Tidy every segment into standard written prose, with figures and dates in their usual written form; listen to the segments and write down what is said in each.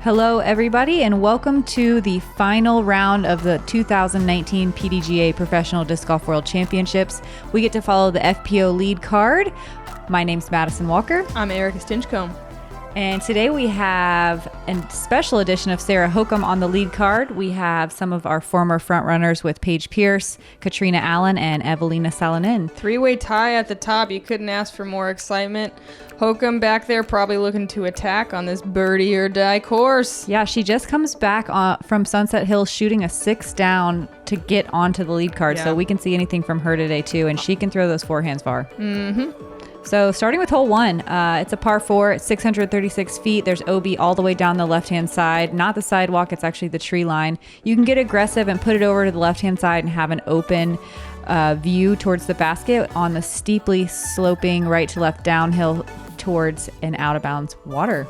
Hello, everybody, and welcome to the final round of the 2019 PDGA Professional Disc Golf World Championships. We get to follow the FPO lead card. My name's Madison Walker. I'm Erica Stinchcomb. And today we have a special edition of Sarah Hokom on the lead card. We have some of our former front runners with Paige Pierce, Katrina Allen, and Evelina Salonen. Three-way tie at the top. You couldn't ask for more excitement. Hokom back there probably looking to attack on this birdie or die course. Yeah, she just comes back from Sunset Hills shooting a 6 down to get onto the lead card. Yeah. So we can see anything from her today too, and she can throw those forehands far. Mm-hmm. So starting with hole 1, it's a par 4 at 636 feet. There's OB all the way down the left-hand side. Not the sidewalk, it's actually the tree line. You can get aggressive and put it over to the left-hand side and have an open view towards the basket on the steeply sloping right to left downhill towards an out-of-bounds water.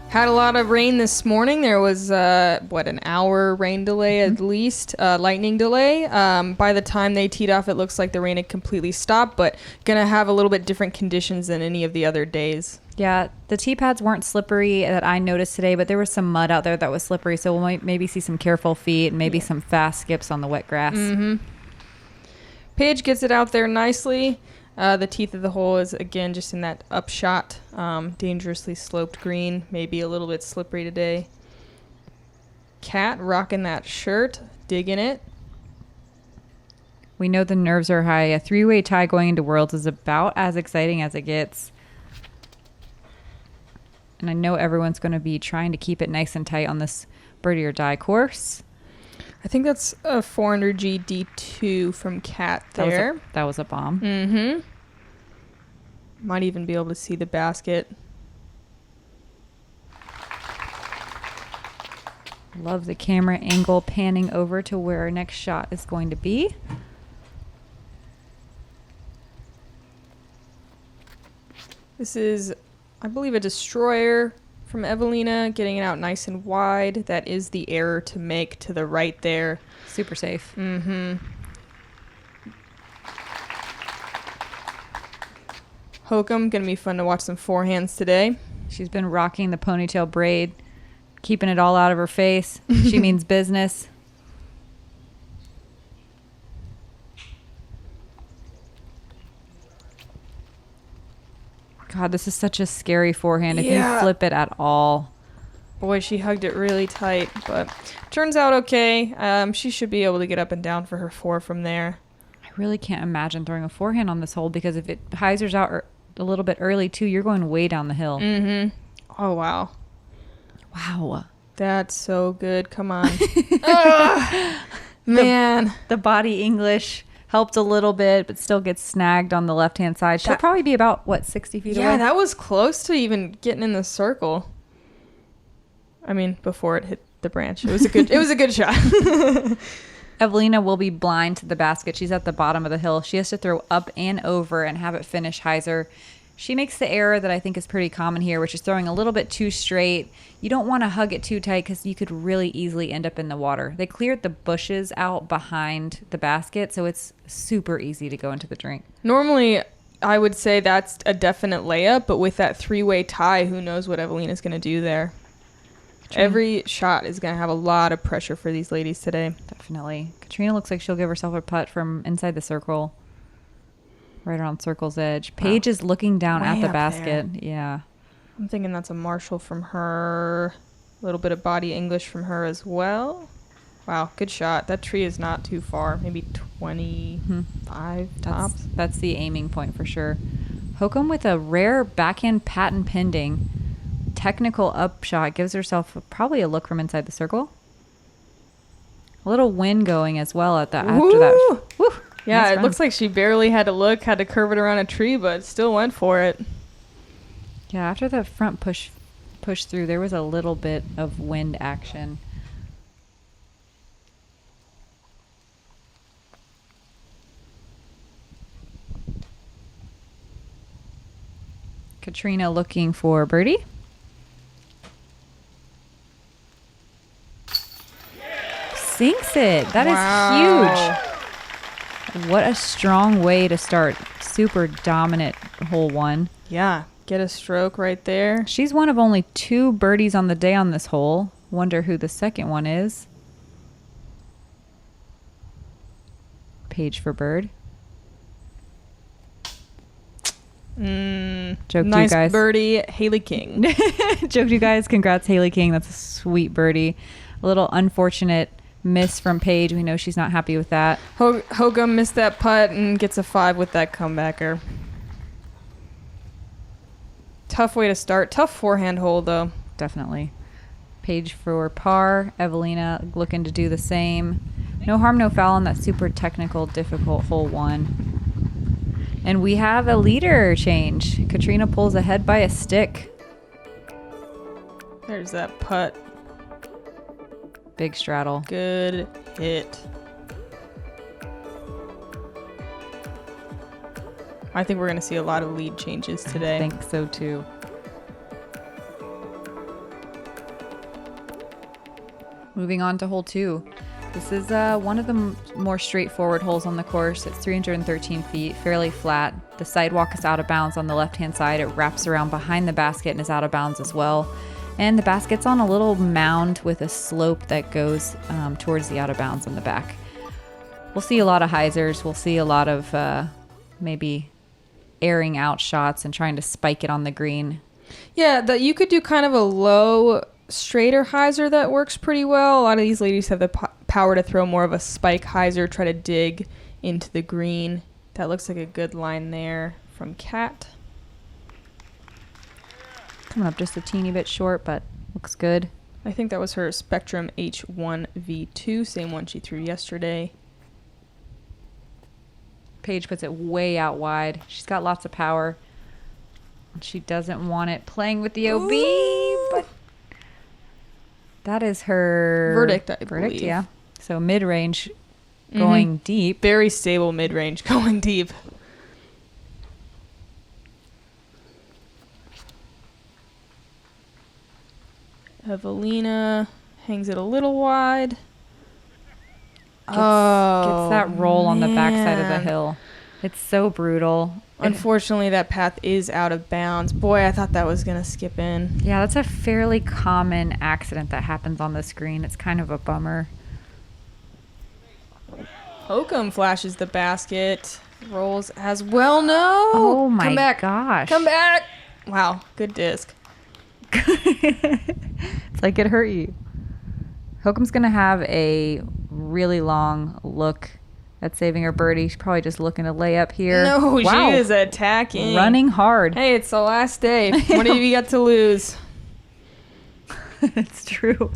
Had a lot of rain this morning. There was, an hour rain delay at least, lightning delay. By the time they teed off, it looks like the rain had completely stopped, but going to have a little bit different conditions than any of the other days. Yeah, the tee pads weren't slippery that I noticed today, but there was some mud out there that was slippery, so we'll maybe see some careful feet and maybe some fast skips on the wet grass. Mm-hmm. Paige gets it out there nicely. The teeth of the hole is, again, just in that upshot, dangerously sloped green, maybe a little bit slippery today. Kat rocking that shirt, digging it. We know the nerves are high. A 3-way tie going into Worlds is about as exciting as it gets. And I know everyone's going to be trying to keep it nice and tight on this birdie or die course. I think that's a 400G D2 from Kat there. That was a bomb. Mm-hmm. Might even be able to see the basket. Love the camera angle panning over to where our next shot is going to be. This is, I believe, a destroyer from Evelina, getting it out nice and wide. That is the error to make to the right there. Super safe. Mm-hmm. Hokom, gonna be fun to watch some forehands today. She's been rocking the ponytail braid, keeping it all out of her face. She means business. God, this is such a scary forehand if you flip it at all. Boy, she hugged it really tight, but turns out okay. She should be able to get up and down for her 4 from there. I really can't imagine throwing a forehand on this hole because if it hyzers out a little bit early too, you're going way down the hill. Mm-hmm. Oh, wow. Wow. That's so good. Come on. Man. The body English helped a little bit, but still gets snagged on the left-hand side. She'll probably be about, 60 feet away? Yeah, that was close to even getting in the circle. I mean, before it hit the branch. It was a good shot. Evelina will be blind to the basket. She's at the bottom of the hill. She has to throw up and over and have it finish hyzer. She makes the error that I think is pretty common here, which is throwing a little bit too straight. You don't want to hug it too tight because you could really easily end up in the water. They cleared the bushes out behind the basket, so it's super easy to go into the drink. Normally, I would say that's a definite layup, but with that 3-way tie, who knows what Evelina's going to do there. Katrina. Every shot is going to have a lot of pressure for these ladies today. Definitely. Katrina looks like she'll give herself a putt from inside the circle. Right around circle's edge. Paige is looking down at the basket. There. Yeah. I'm thinking that's a Marshall from her. A little bit of body English from her as well. Wow, good shot. That tree is not too far. Maybe 25 tops. That's the aiming point for sure. Hokom with a rare backhand patent pending. Technical upshot. Gives herself probably a look from inside the circle. A little wind going as well at that. After that. Woo! Yeah, nice it run. Looks like she barely had to look, had to curve it around a tree, but still went for it. Yeah, after the front push through, there was a little bit of wind action. Katrina looking for birdie. Sinks it. That is huge. What a strong way to start. Super dominant hole 1. Yeah. get a stroke right there. She's one of only 2 birdies on the day on this hole. Wonder who the second one is. Paige for bird. Joked Nice you guys. birdie, Haley King. Joked you guys. Congrats, Haley King. That's a sweet birdie. A little unfortunate miss from Paige. We know she's not happy with that. Hokom missed that putt and gets a 5 with that comebacker. Tough way to start. Tough forehand hole, though. Definitely. Paige for par. Evelina looking to do the same. No harm, no foul on that super technical, difficult hole 1. And we have a leader change. Katrina pulls ahead by a stick. There's that putt. Big straddle. Good hit. I think we're going to see a lot of lead changes today. I think so too. Moving on to hole 2. This is one of the more straightforward holes on the course. It's 313 feet, fairly flat. The sidewalk is out of bounds on the left-hand side. It wraps around behind the basket and is out of bounds as well. And the basket's on a little mound with a slope that goes towards the out of bounds in the back. We'll see a lot of hyzers. We'll see a lot of maybe airing out shots and trying to spike it on the green. Yeah, you could do kind of a low straighter hyzer that works pretty well. A lot of these ladies have the power to throw more of a spike hyzer, try to dig into the green. That looks like a good line there from Kat. Coming up just a teeny bit short, but looks good. I think that was her Spectrum H1V2, same one she threw yesterday. Paige puts it way out wide. She's got lots of power. She doesn't want it playing with the OB, but that is her verdict, I believe. Yeah. So mid-range going deep. Very stable mid-range going deep. Evelina hangs it a little wide. Gets that roll on the backside of the hill. It's so brutal. Unfortunately, that path is out of bounds. Boy, I thought that was going to skip in. Yeah, that's a fairly common accident that happens on the screen. It's kind of a bummer. Hokom flashes the basket. Rolls as well. No. Oh, my Come back. gosh. Come back. Wow, good disc. It's like it hurt you. Hokom's going to have a really long look at saving her birdie. She's probably just looking to lay up here. No, wow. She is attacking. Running hard. Hey, it's the last day. What have you got to lose? It's true.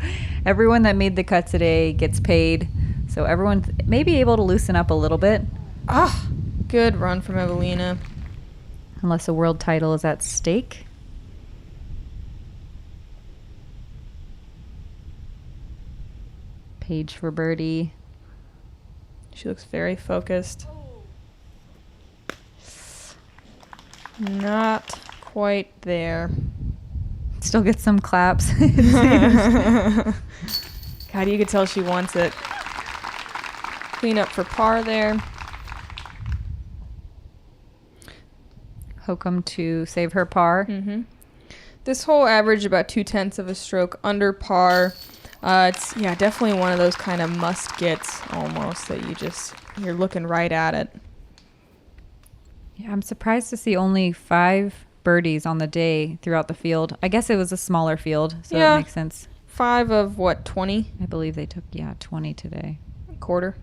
Everyone that made the cut today gets paid. So everyone may be able to loosen up a little bit. Ah, good run from Evelina. Unless a world title is at stake. Paige for birdie. She looks very focused. Not quite there. Still gets some claps. God, you could tell she wants it. Clean up for par there. Hokom to save her par. Mm-hmm. This hole averaged about 0.2 of a stroke under par. It's definitely one of those kind of must gets almost that you're looking right at it. Yeah, I'm surprised to see only 5 birdies on the day throughout the field. I guess it was a smaller field, so that makes sense. 5 of what, 20? I believe they took 20 today. A quarter.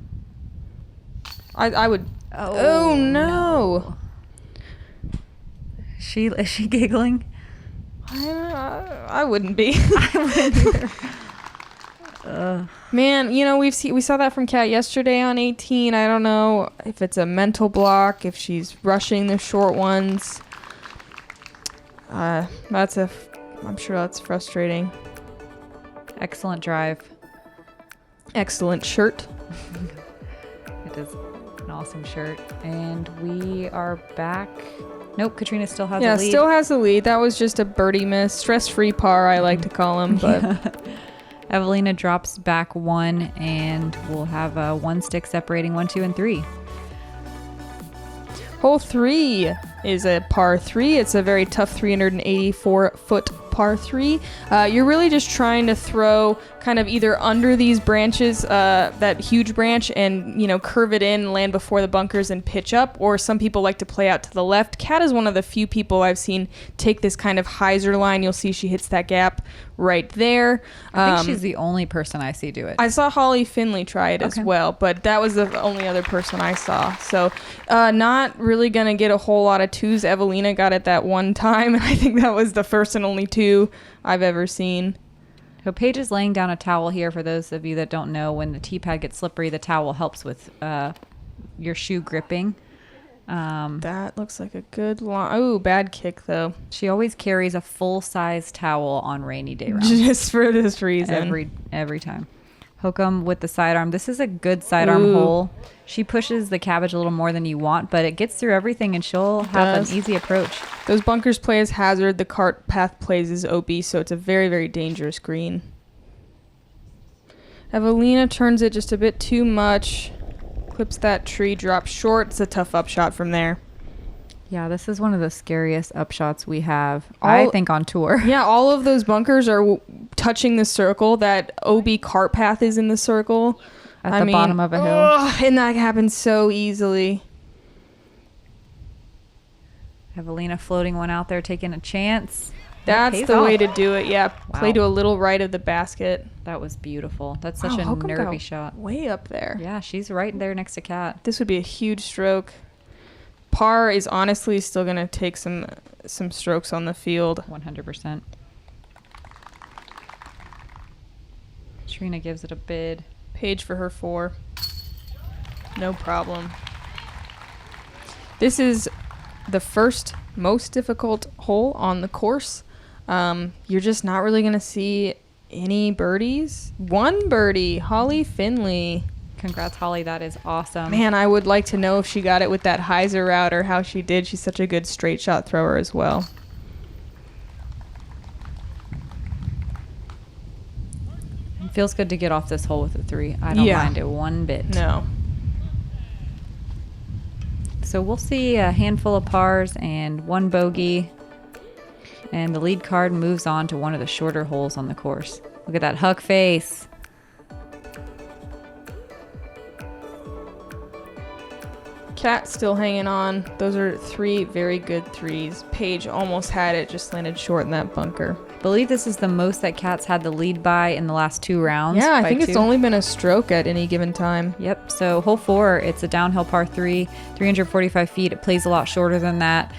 I would. Oh no. Is she giggling? I wouldn't be. I wouldn't either. Man, we saw that from Kat yesterday on 18. I don't know if it's a mental block, if she's rushing the short ones. I'm sure that's frustrating. Excellent drive. Excellent shirt. It is an awesome shirt. And we are back. Nope, Katrina still has a lead. Yeah, still has the lead. That was just a birdie miss. Stress-free par, I like to call him, but... Evelina drops back 1, and we'll have a 1 stick separating 1, 2, and 3. Hole 3 is a par 3. It's a very tough 384-foot par 3. You're really just trying to throw kind of either under these branches, that huge branch, and, you know, curve it in, land before the bunkers and pitch up, or some people like to play out to the left. Kat is one of the few people I've seen take this kind of hyzer line. You'll see she hits that gap right there. I think she's the only person I see do it. I saw Holly Finley try it as well, but that was the only other person I saw. So not really going to get a whole lot of twos. Evelina got it that one time, and I think that was the first and only two I've ever seen. So Paige is laying down a towel here. For those of you that don't know, when the tee pad gets slippery, the towel helps with your shoe gripping. That looks like a good line. Oh, bad kick, though. She always carries a full-size towel on rainy day rounds. Just for this reason. Every time. Hokom with the sidearm. This is a good sidearm hole. She pushes the cabbage a little more than you want, but it gets through everything, and she'll have an easy approach. Those bunkers play as hazard. The cart path plays as OB, so it's a very, very dangerous green. Evelina turns it just a bit too much. Clips that tree, drops short. It's a tough upshot from there. Yeah, this is one of the scariest upshots we have, I think, on tour. Yeah, all of those bunkers are touching the circle. That OB cart path is in the circle. At the bottom of a hill. And that happens so easily. Evelina floating one out there, taking a chance. That's the way to do it. Yeah, wow. Play to a little right of the basket. That was beautiful. That's such a Hokom nervy got shot. Way up there. Yeah, she's right there next to Kat. This would be a huge stroke. Par is honestly still going to take some strokes on the field. 100%. Trina gives it a bid. Paige for her 4. No problem. This is the first most difficult hole on the course. You're just not really going to see any birdies. One birdie, Holly Finley. Congrats, Holly. That is awesome. Man, I would like to know if she got it with that hyzer route or how she did. She's such a good straight shot thrower as well. It feels good to get off this hole with a 3. I don't mind it one bit. No. So we'll see a handful of pars and one bogey. And the lead card moves on to one of the shorter holes on the course. Look at that Huck face. Kat still hanging on. Those are 3 very good 3s. Paige almost had it, just landed short in that bunker. I believe this is the most that Kat's had the lead by in the last 2 rounds. Yeah, I think it's only been a stroke at any given time. Yep. So hole 4, it's a downhill par 3, 345 feet. It plays a lot shorter than that.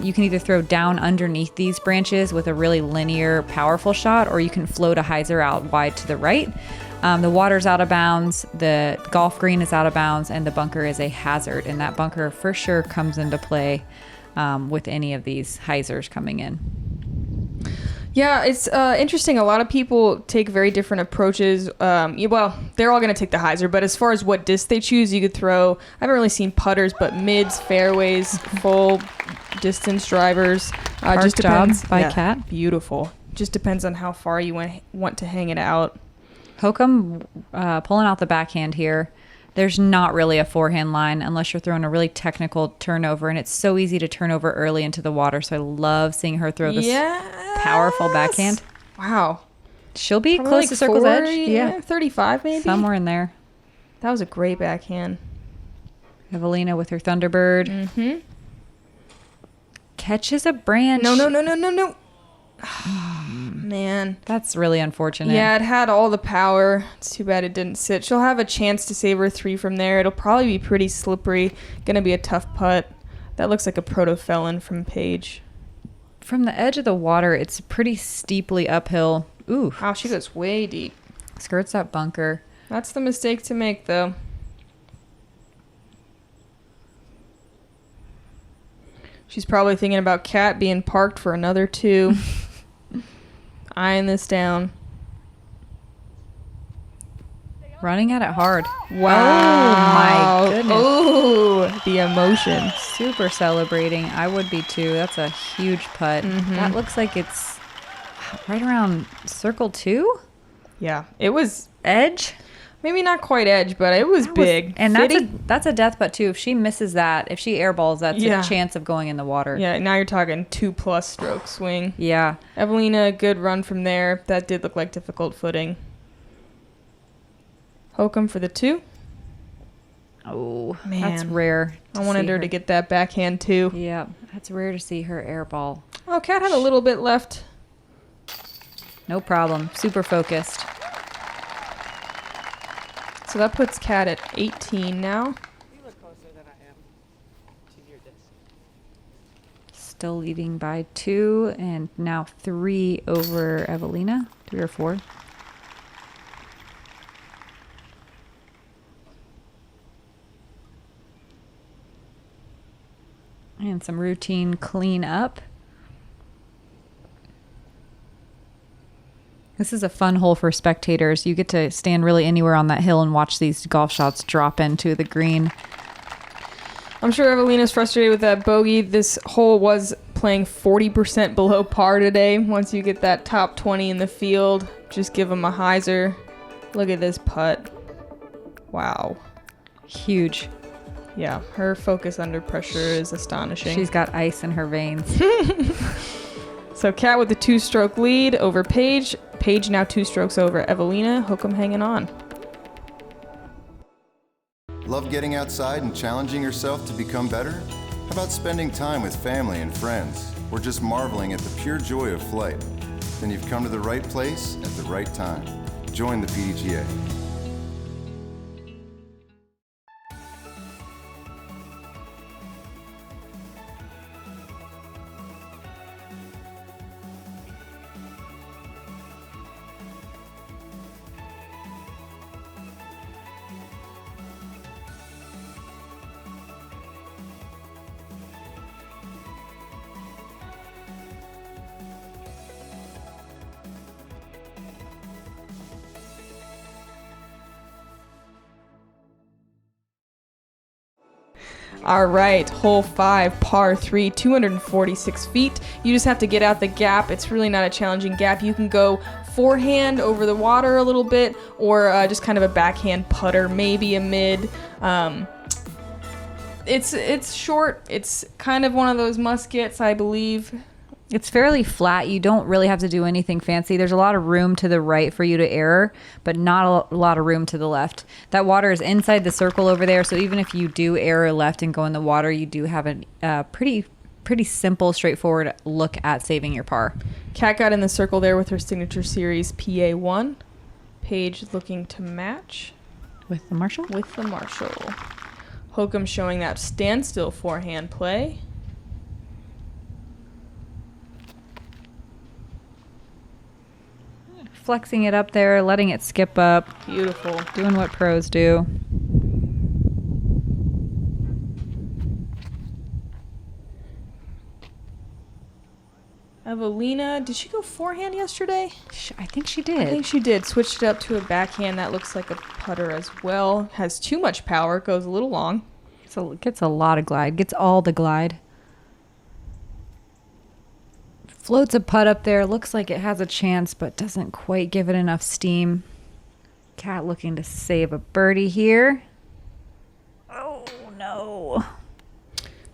You can either throw down underneath these branches with a really linear, powerful shot, or you can float a hyzer out wide to the right. The water's out of bounds, the golf green is out of bounds, and the bunker is a hazard. And that bunker for sure comes into play with any of these hyzers coming in. Yeah, it's interesting. A lot of people take very different approaches. Well, they're all going to take the hyzer, but as far as what disc they choose, you could throw, I haven't really seen putters, but mids, fairways, full distance drivers. Just depends. By Kat. Beautiful. Just depends on how far you want to hang it out. Hokom pulling out the backhand here. There's not really a forehand line unless you're throwing a really technical turnover, and it's so easy to turn over early into the water. So I love seeing her throw this powerful backhand. Wow. She'll be close to circle's 40, edge. Yeah, 35 maybe. Somewhere in there. That was a great backhand. Evelina with her Thunderbird. Mm-hmm. Catches a branch. No. Man. That's really unfortunate. Yeah, it had all the power. It's too bad it didn't sit. She'll have a chance to save her 3 from there. It'll probably be pretty slippery. Gonna be a tough putt. That looks like a proto-felon from Paige. From the edge of the water, it's pretty steeply uphill. Ooh. Wow, she goes way deep. Skirts that bunker. That's the mistake to make, though. She's probably thinking about Kat being parked for another 2. Eyeing this down. Running at it hard. Wow. Oh, my goodness. Oh, the emotion. Super celebrating. I would be too. That's a huge putt. Mm-hmm. That looks like it's right around circle 2. Yeah, it was edge. Maybe not quite edge, but it was big. And Fitty? that's a death putt too. If she misses that, if she airballs, that's a chance of going in the water. Yeah, now you're talking 2+ stroke swing. Yeah. Evelina, good run from there. That did look like difficult footing. Hokom for the 2. Oh, man. That's rare. I wanted her to get that backhand too. Yeah, that's rare to see her airball. Oh, Kat had a little bit left. No problem. Super focused. So that puts Kat at 18 now. You look closer than I am to your disc. Still leading by 2 and now 3 over Evelina. 3 or 4. And some routine clean up. This is a fun hole for spectators. You get to stand really anywhere on that hill and watch these golf shots drop into the green. I'm sure Evelina's frustrated with that bogey. This hole was playing 40% below par today. Once you get that top 20 in the field, just give them a hyzer. Look at this putt. Wow. Huge. Yeah, her focus under pressure is astonishing. She's got ice in her veins. So Kat with the 2-stroke lead over Paige. Paige now 2 strokes over Evelina. Hokom hanging on. Love getting outside and challenging yourself to become better? How about spending time with family and friends, or just marveling at the pure joy of flight? Then you've come to the right place at the right time. Join the PDGA. All right, hole 5, par 3, 246 feet. You just have to get out the gap. It's really not a challenging gap. You can go forehand over the water a little bit, or just kind of a backhand putter, maybe a mid. It's short. It's kind of one of those muskets, I believe. It's fairly flat. You don't really have to do anything fancy. There's a lot of room to the right for you to error, but not a lot of room to the left. That water is inside the circle over there, so even if you do error left and go in the water, you do have a pretty simple, straightforward look at saving your par. Kat got in the circle there with her signature series PA1. Paige looking to match. With the Marshall? With the Marshall. Hokom showing that standstill forehand play. Flexing it up there, letting it skip up. Beautiful. Doing what pros do. Evelina, did she go forehand yesterday? I think she did. I think she did. Switched it up to a backhand. That looks like a putter as well. Has too much power. Goes a little long. So it gets a lot of glide. Gets all the glide. Floats a putt up there. Looks like it has a chance, but doesn't quite give it enough steam. Kat looking to save a birdie here. Oh, no.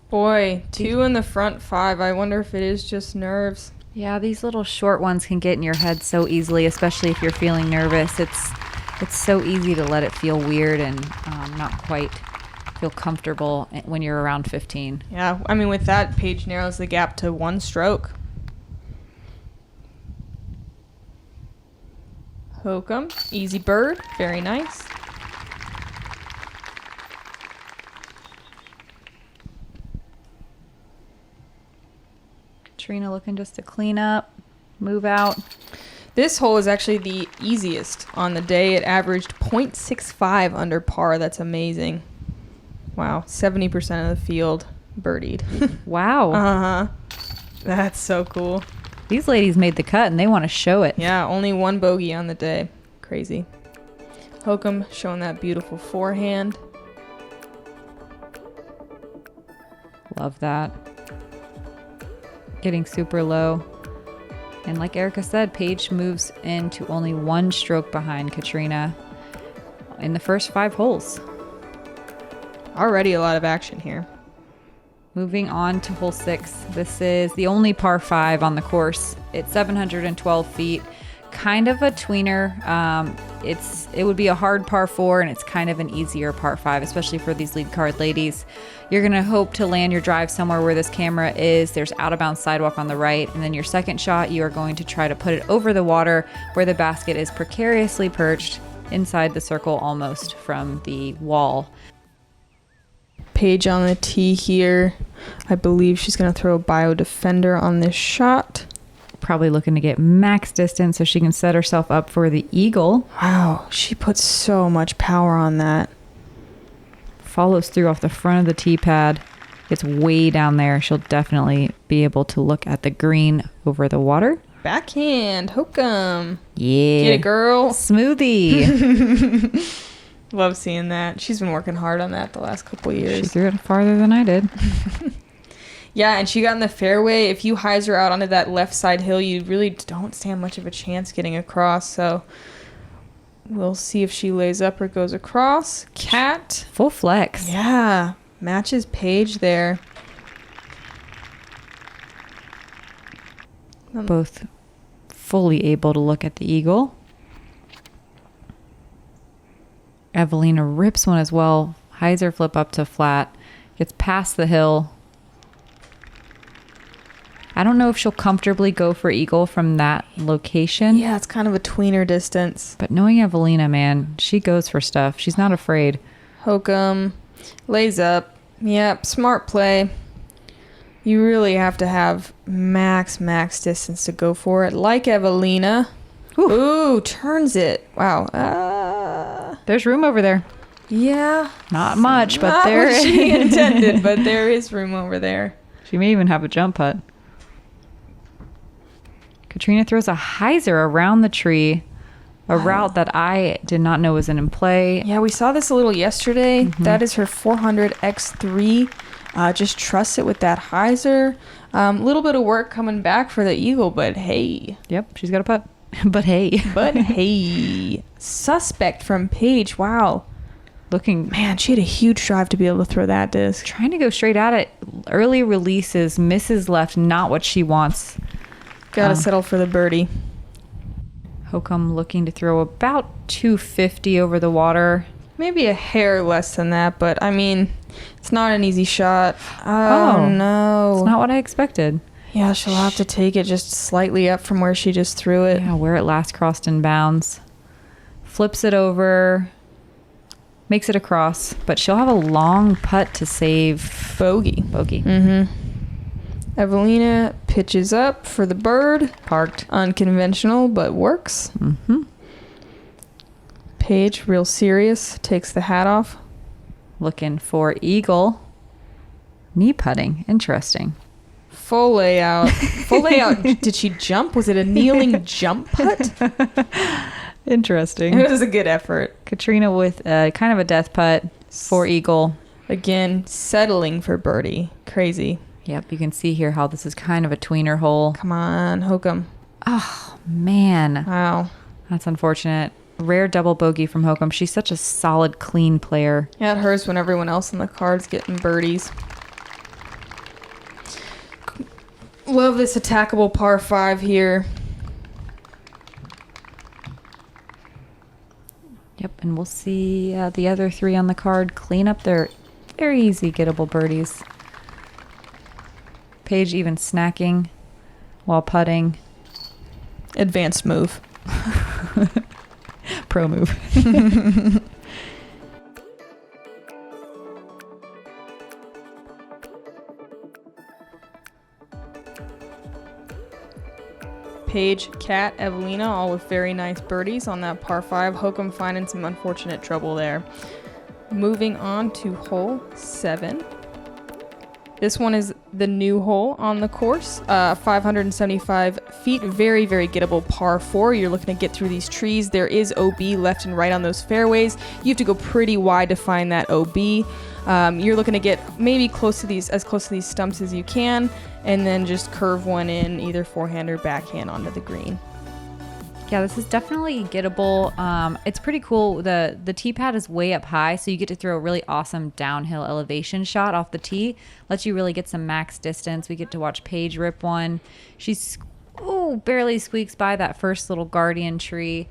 Boy, 2 in the front 5. I wonder if it is just nerves. Yeah, these little short ones can get in your head so easily, especially if you're feeling nervous. It's so easy to let it feel weird and not quite feel comfortable when you're around 15. Yeah, I mean, with that, Paige narrows the gap to 1 stroke. Hokom, easy bird, very nice. Katrina looking just to clean up, move out. This hole is actually the easiest on the day. It averaged 0.65 under par. That's amazing. Wow, 70% of the field birdied. Wow. Uh-huh. That's so cool. These ladies made the cut and they want to show it. Yeah, only 1 bogey on the day. Crazy. Hokom showing that beautiful forehand. Love that. Getting super low. And like Erica said, Paige moves into only 1 stroke behind Katrina. in the first 5 holes. Already a lot of action here. Moving on to hole 6. This is the only par 5 on the course. It's 712 feet. Kind of a tweener. It would be a hard par 4, and it's kind of an easier par 5, especially for these lead card ladies. You're going to hope to land your drive somewhere where this camera is. There's out of bounds sidewalk on the right, and then your second shot, you are going to try to put it over the water where the basket is precariously perched inside the circle almost from the wall. Paige on the tee here. I believe she's going to throw a bio defender on this shot. Probably looking to get max distance so she can set herself up for the eagle. Wow, she puts so much power on that. Follows through off the front of the tee pad. Gets way down there. She'll definitely be able to look at the green over the water. Backhand, Hokom. Yeah. Get it, girl. Smoothie. Love seeing that. She's been working hard on that the last couple of years. She threw it farther than I did. Yeah, and she got in the fairway. If you hyzer out onto that left side hill, you really don't stand much of a chance getting across. So we'll see if she lays up or goes across. Cat. Full flex. Yeah, matches Paige there. Both fully able to look at the eagle. Evelina rips one as well. Hyzer flip up to flat. Gets past the hill. I don't know if she'll comfortably go for eagle from that location. Yeah, it's kind of a tweener distance. But knowing Evelina, man, she goes for stuff. She's not afraid. Hokom lays up. Yep, smart play. You really have to have max distance to go for it. Like Evelina. Ooh, turns it. Wow. There's room over there. Yeah. Not much, but Not there what is. she intended, but there is room over there. She may even have a jump putt. Katrina throws a hyzer around the tree, a route that I did not know was in play. Yeah, we saw this a little yesterday. That is her 400 X3. Just trust it with that hyzer. Little bit of work coming back for the eagle, but hey. Yep, she's got a putt. But hey. But hey. Suspect from Paige. Wow. Looking. Man, she had a huge drive to be able to throw that disc. Trying to go straight at it. Early releases, misses left, not what she wants. Gotta settle for the birdie. Hokom looking to throw about 250 over the water. Maybe a hair less than that, but I mean, it's not an easy shot. Oh, no. It's not what I expected. Yeah, she'll have to take it just slightly up from where she just threw it. Yeah, where it last crossed in bounds. Flips it over. Makes it across, but she'll have a long putt to save. Bogey. Mm-hmm. Evelina pitches up for the bird. Parked. Unconventional, but works. Mm-hmm. Paige, real serious, takes the hat off. Looking for eagle. Knee putting. Interesting. Full layout. Did she jump? Was it a kneeling jump putt? Interesting. It was a good effort. Katrina with kind of a death putt for eagle. Again, settling for birdie. Crazy. Yep, you can see here how this is kind of a tweener hole. Come on, Hokom. Oh, man. Wow. That's unfortunate. Rare double bogey from Hokom. She's such a solid, clean player. Yeah, it hurts when everyone else in the card's getting birdies. Love this attackable par 5 here. Yep, and we'll see the other 3 on the card clean up their very easy gettable birdies. Paige even snacking while putting. Advanced move. Pro move. Paige, Kat, Evelina, all with very nice birdies on that par 5. Hokom finding some unfortunate trouble there. Moving on to hole 7. This one is the new hole on the course, 575 feet, very, very gettable par 4. You're looking to get through these trees. There is OB left and right on those fairways. You have to go pretty wide to find that OB. You're looking to get maybe as close to these stumps as you can, and then just curve one in, either forehand or backhand onto the green. Yeah, this is definitely gettable. It's pretty cool. The tee pad is way up high, so you get to throw a really awesome downhill elevation shot off the tee. Lets you really get some max distance. We get to watch Paige rip one. She's barely squeaks by that first little guardian tree.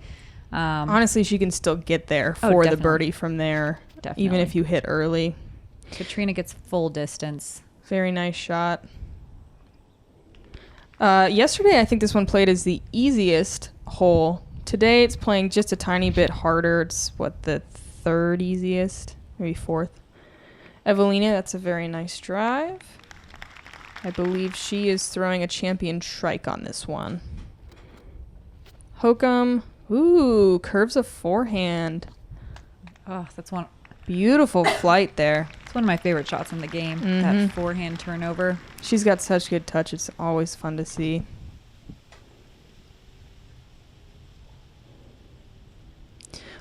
Honestly, she can still get there Oh, for the definitely. birdie from there, Definitely. even if you hit early. Katrina gets full distance. Very nice shot. Yesterday, I think this one played as the easiest hole. Today, it's playing just a tiny bit harder. It's, the third easiest? Maybe fourth. Evelina, that's a very nice drive. I believe she is throwing a champion trike on this one. Hokom, curves a forehand. Oh, that's one. Beautiful flight there. It's one of my favorite shots in the game. Mm-hmm. That forehand turnover. She's got such good touch. It's always fun to see.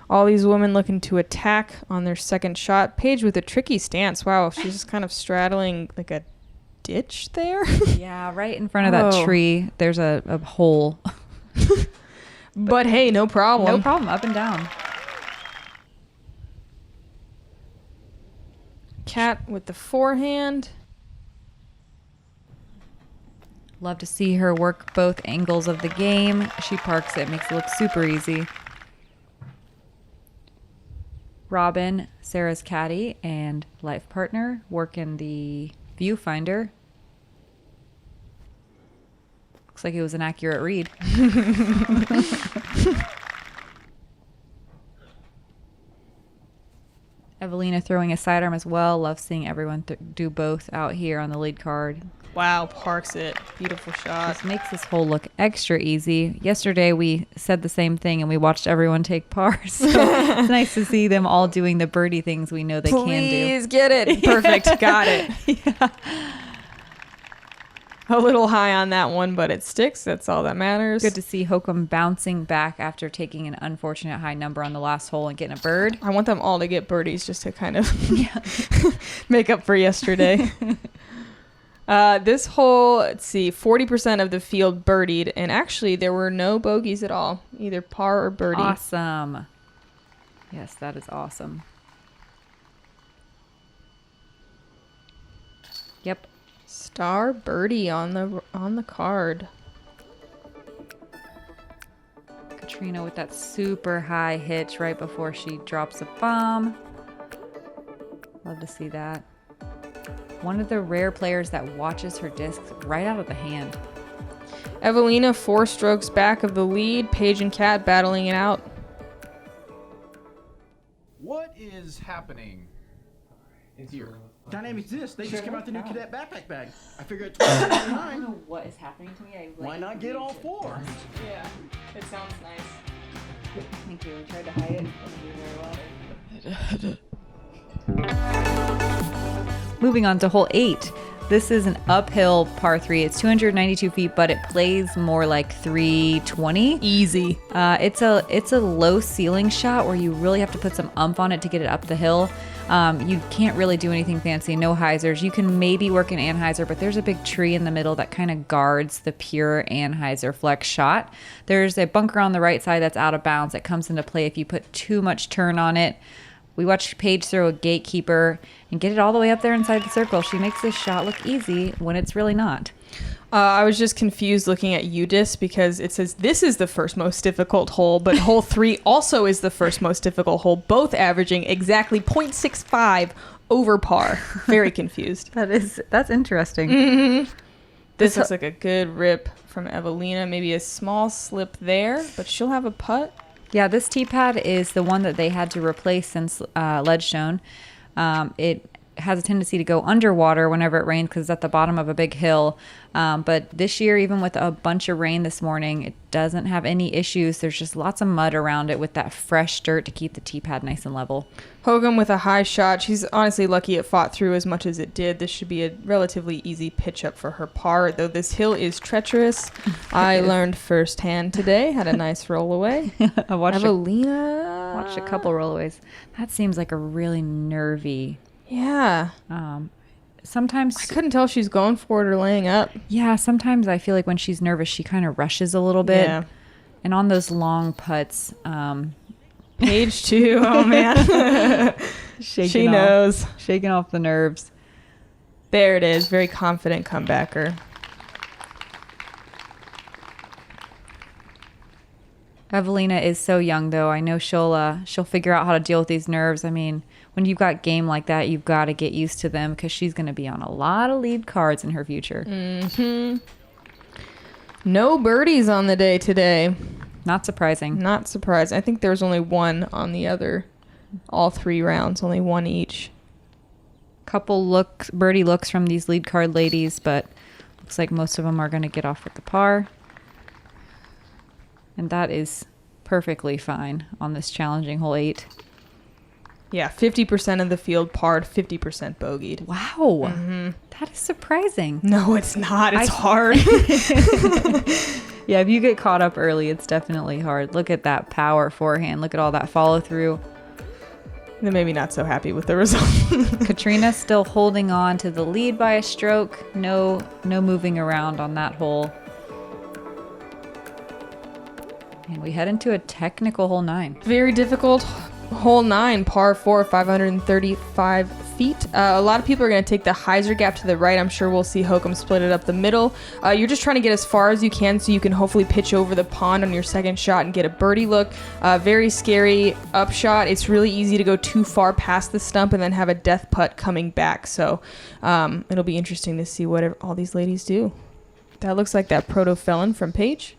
All these women looking to attack on their second shot. Paige with a tricky stance. Wow, she's just kind of straddling like a ditch there. Yeah, right in front of that tree. There's a hole. But hey, no problem. No problem. Up and down. Cat with the forehand. Love to see her work both angles of the game. She parks it, makes it look super easy. Robin, Sarah's caddy and life partner, working the viewfinder. Looks like it was an accurate read. Evelina throwing a sidearm as well. Love seeing everyone do both out here on the lead card. Wow, parks it. Beautiful shot. This makes this hole look extra easy. Yesterday we said the same thing and we watched everyone take pars. So it's nice to see them all doing the birdie things we know they can do. Please get it. Perfect. Got it. Yeah. A little high on that one, but it sticks. That's all that matters. Good to see Hokom bouncing back after taking an unfortunate high number on the last hole and getting a bird. I want them all to get birdies just to kind of make up for yesterday. This hole, let's see, 40% of the field birdied, and actually there were no bogeys at all, either par or birdie. Awesome. Yes, that is awesome. Yep. Star birdie on the card. Katrina with that super high hitch right before she drops a bomb. Love to see that. One of the rare players that watches her discs right out of the hand. Evelina 4 strokes back of the lead. Paige and Kat battling it out. What is happening here? Dynamics this. They just came out the new cadet backpack bag. I figured I $12.99. don't know what is happening to me. Why not get all 4? Yeah, it sounds nice. Thank you. We tried to hide it. Didn't do very well. Moving on to hole 8. This is an uphill par 3. It's 292 feet, but it plays more like 320. Easy. It's a low ceiling shot where you really have to put some oomph on it to get it up the hill. You can't really do anything fancy. No hyzers. You can maybe work an anhyzer, but there's a big tree in the middle that kind of guards the pure anhyzer flex shot. There's a bunker on the right side that's out of bounds that comes into play if you put too much turn on it. We watched Paige throw a gatekeeper and get it all the way up there inside the circle. She makes this shot look easy when it's really not. I was just confused looking at UDIS because it says this is the first most difficult hole, but hole 3 also is the first most difficult hole, both averaging exactly 0.65 over par. Very confused. That's interesting. Mm-hmm. This looks like a good rip from Evelina. Maybe a small slip there, but she'll have a putt. Yeah, this tee pad is the one that they had to replace since Ledgestone. It has a tendency to go underwater whenever it rains because it's at the bottom of a big hill. But this year, even with a bunch of rain this morning, it doesn't have any issues. There's just lots of mud around it with that fresh dirt to keep the tee pad nice and level. Hokom with a high shot. She's honestly lucky it fought through as much as it did. This should be a relatively easy pitch up for her par, though this hill is treacherous. I learned firsthand today. Had a nice roll away. I watched Evelina. a couple rollaways. That seems like a really nervy. Yeah. Sometimes I couldn't tell if she's going for it or laying up. Yeah, sometimes I feel like when she's nervous, she kind of rushes a little bit. Yeah. And on those long putts, Page 2. Oh, man. She knows. Shaking off the nerves. There it is. Very confident comebacker. Evelina is so young, though. I know she'll figure out how to deal with these nerves. I mean, when you've got game like that, you've got to get used to them because she's going to be on a lot of lead cards in her future. Mm-hmm. No birdies on the day today. Not surprising. Not surprised. I think there was only one on the other, all 3 rounds, only one each. Couple birdie looks from these lead card ladies, but looks like most of them are going to get off with the par. And that is perfectly fine on this challenging hole 8. Yeah, 50% of the field parred, 50% bogeyed. Wow. Mm-hmm. That is surprising. No, it's not. It's hard. Yeah, if you get caught up early, it's definitely hard. Look at that power forehand. Look at all that follow through. They're maybe not so happy with the result. Katrina still holding on to the lead by a stroke. No moving around on that hole. And we head into a technical hole 9. Very difficult. Hole 9, par 4, 535 feet. A lot of people are going to take the hyzer gap to the right. I'm sure we'll see Hokom split it up the middle. You're just trying to get as far as you can so you can hopefully pitch over the pond on your second shot and get a birdie look. Very scary upshot. It's really easy to go too far past the stump and then have a death putt coming back. So it'll be interesting to see what all these ladies do. That looks like that proto-felon from Paige.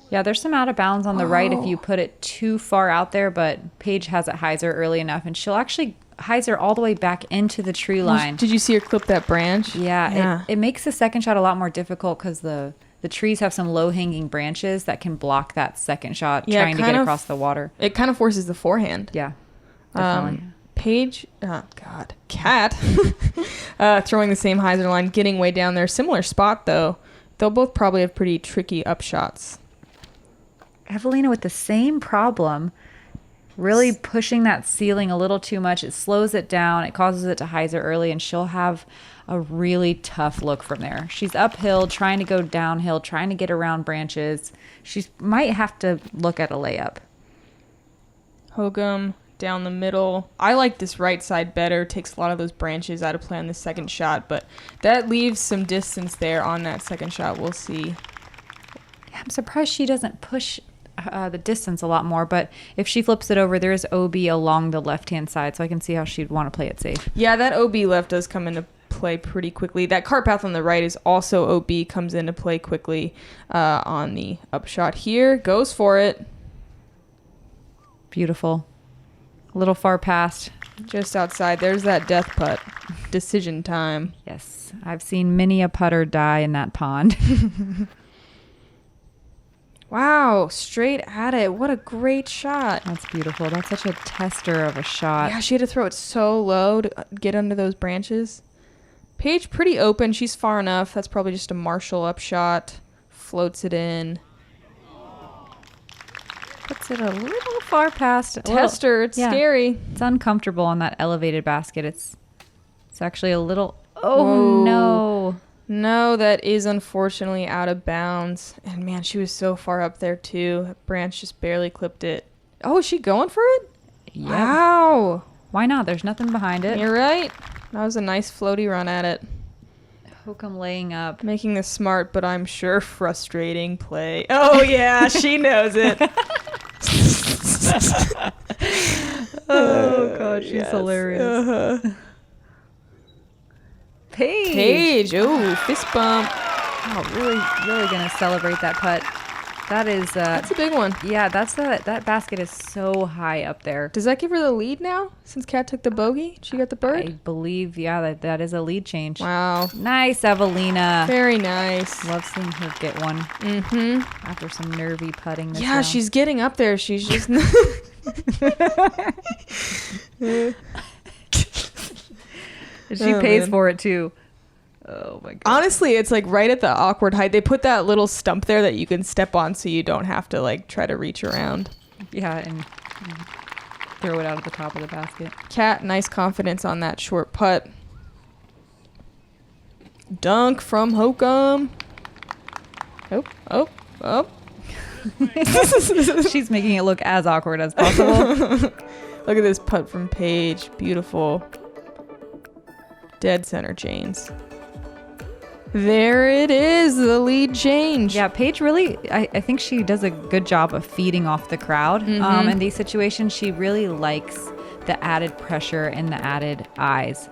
Yeah, there's some out of bounds on the right if you put it too far out there, but Paige has it hyzer early enough, and she'll actually hyzer all the way back into the tree line. Did you see her clip that branch? Yeah. It makes the second shot a lot more difficult because the trees have some low-hanging branches that can block that second shot trying to get across the water. It kind of forces the forehand. Yeah, definitely. Paige, Kat, throwing the same hyzer line, getting way down there. Similar spot, though. They'll both probably have pretty tricky upshots. Evelina with the same problem, really pushing that ceiling a little too much. It slows it down. It causes it to hyzer early, and she'll have a really tough look from there. She's uphill, trying to go downhill, trying to get around branches. She might have to look at a layup. Hokom down the middle. I like this right side better. Takes a lot of those branches out of play on the second shot, but that leaves some distance there on that second shot. We'll see. I'm surprised she doesn't push the distance a lot more, but if she flips it over, there is OB along the left-hand side, so I can see how she'd want to play it safe. Yeah, that OB left does come into play pretty quickly. That cart path on the right is also OB, comes into play quickly on the upshot here. Goes for it. Beautiful. A little far past. Just outside. There's that death putt. Decision time. Yes, I've seen many a putter die in that pond. Wow, straight at it. What a great shot. That's beautiful. That's such a tester of a shot. Yeah, she had to throw it so low to get under those branches. Paige pretty open. She's far enough. That's probably just a Marshall upshot. Floats it in. Puts it a little far past. Tester. It's scary. It's uncomfortable on that elevated basket. It's actually a little... Oh, Whoa. no. No, that is unfortunately out of bounds. And man, she was so far up there too. That branch just barely clipped it. Oh, is she going for it? Yep. Wow. Why not? There's nothing behind it. You're right. That was a nice floaty run at it. Hokom laying up. Making the smart, but I'm sure frustrating play. Oh, yeah, she knows it. Oh, God, she's hilarious. Uh-huh. Paige. Oh, fist bump. Oh, really going to celebrate that putt. That is... That's a big one. Yeah, that basket is so high up there. Does that give her the lead now? Since Kat took the bogey, she got the bird? I believe, yeah, that is a lead change. Wow. Nice, Evelina. Very nice. Love seeing her get one. Mm-hmm. After some nervy putting this Yeah, round. she's getting up there. She's just... She pays for it, too. Oh, my God. Honestly, it's like right at the awkward height. They put that little stump there that you can step on so you don't have to like try to reach around. Yeah, and throw it out at the top of the basket. Kat, nice confidence on that short putt. Dunk from Hokom. Oh. She's making it look as awkward as possible. Look at this putt from Paige. Beautiful. Dead center Janes. There it is, the lead change. Yeah, Paige really, I think she does a good job of feeding off the crowd. In these situations, she really likes the added pressure and the added eyes.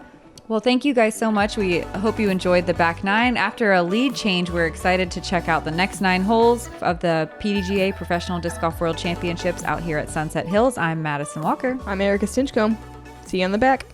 Well, thank you guys so much. We hope you enjoyed the back nine. After a lead change, we're excited to check out the next 9 holes of the PDGA Professional Disc Golf World Championships out here at Sunset Hills. I'm Madison Walker. I'm Erica Stinchcomb. See you on the back.